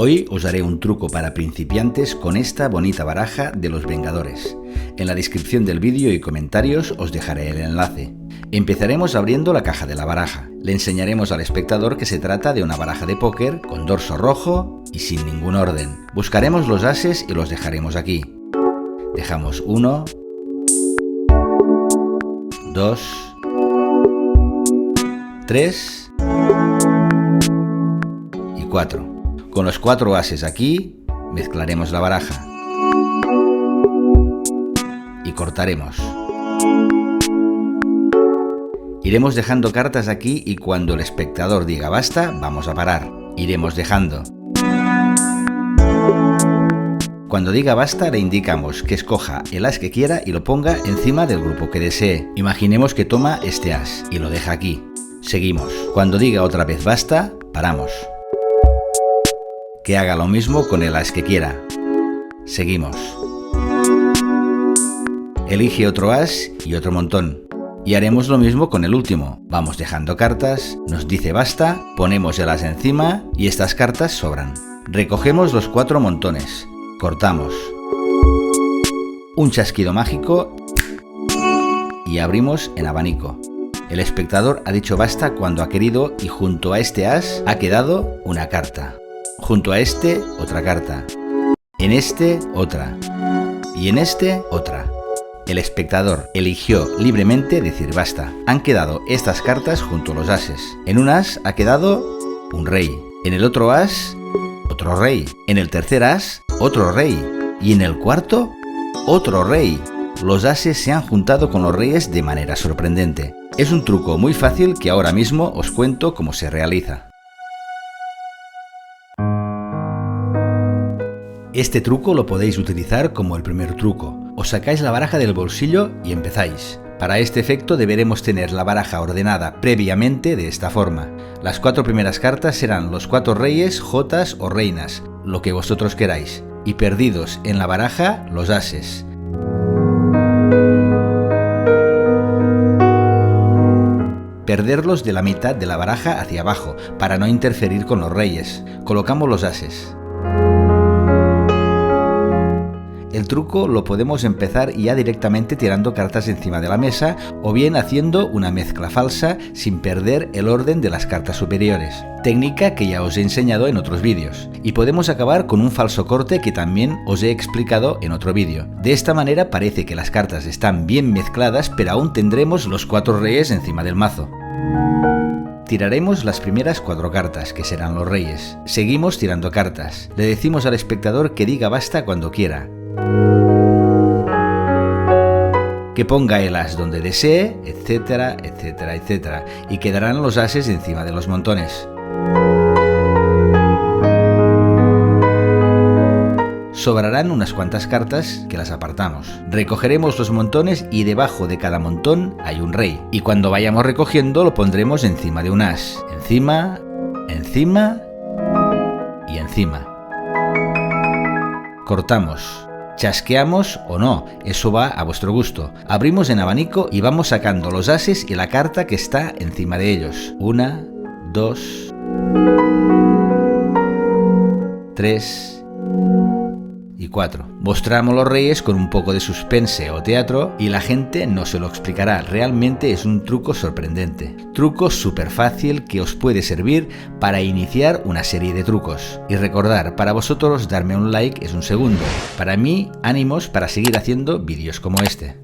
Hoy os daré un truco para principiantes con esta bonita baraja de los Vengadores. En la descripción del vídeo y comentarios os dejaré el enlace. Empezaremos abriendo la caja de la baraja. Le enseñaremos al espectador que se trata de una baraja de póker con dorso rojo y sin ningún orden. Buscaremos los ases y los dejaremos aquí. Dejamos 1, 2, 3 y 4. Con los 4 ases aquí, mezclaremos la baraja y cortaremos. Iremos dejando cartas aquí y cuando el espectador diga basta, vamos a parar. Iremos dejando. Cuando diga basta, le indicamos que escoja el as que quiera y lo ponga encima del grupo que desee. Imaginemos que toma este as y lo deja aquí. Seguimos. Cuando diga otra vez basta, paramos. Que haga lo mismo con el as que quiera. Seguimos. Elige otro as y otro montón. Y haremos lo mismo con el último. Vamos dejando cartas, nos dice basta, ponemos el as encima y estas cartas sobran. Recogemos los 4 montones. Cortamos. Un chasquido mágico y abrimos en abanico. El espectador ha dicho basta cuando ha querido y junto a este as ha quedado una carta. Junto a este, otra carta. En este, otra. Y en este, otra. El espectador eligió libremente decir basta. Han quedado estas cartas junto a los ases. En un as ha quedado un rey. En el otro as, otro rey. En el tercer as, otro rey. Y en el cuarto, otro rey. Los ases se han juntado con los reyes de manera sorprendente. Es un truco muy fácil que ahora mismo os cuento cómo se realiza. Este truco lo podéis utilizar como el primer truco. Os sacáis la baraja del bolsillo y empezáis. Para este efecto deberemos tener la baraja ordenada previamente de esta forma. Las 4 primeras cartas serán los 4 reyes, jotas o reinas, lo que vosotros queráis. Y perdidos en la baraja los ases. Perderlos de la mitad de la baraja hacia abajo, para no interferir con los reyes. Colocamos los ases. El truco lo podemos empezar ya directamente tirando cartas encima de la mesa o bien haciendo una mezcla falsa sin perder el orden de las cartas superiores. Técnica que ya os he enseñado en otros vídeos. Y podemos acabar con un falso corte que también os he explicado en otro vídeo. De esta manera parece que las cartas están bien mezcladas, pero aún tendremos los 4 reyes encima del mazo. Tiraremos las primeras 4 cartas, que serán los reyes. Seguimos tirando cartas. Le decimos al espectador que diga basta cuando quiera. Que ponga el as donde desee, etcétera, etcétera, etcétera. Y quedarán los ases encima de los montones. Sobrarán unas cuantas cartas que las apartamos. Recogeremos los montones y debajo de cada montón hay un rey. Y cuando vayamos recogiendo lo pondremos encima de un as. Encima, encima y encima. Cortamos. Chasqueamos o no, eso va a vuestro gusto. Abrimos en abanico y vamos sacando los ases y la carta que está encima de ellos. 1, 2, 3 y 4. Mostramos los reyes con un poco de suspense o teatro y la gente no se lo explicará. Realmente es un truco sorprendente. Truco súper fácil que os puede servir para iniciar una serie de trucos. Y recordar, para vosotros darme un like es un segundo. Para mí, ánimos para seguir haciendo vídeos como este.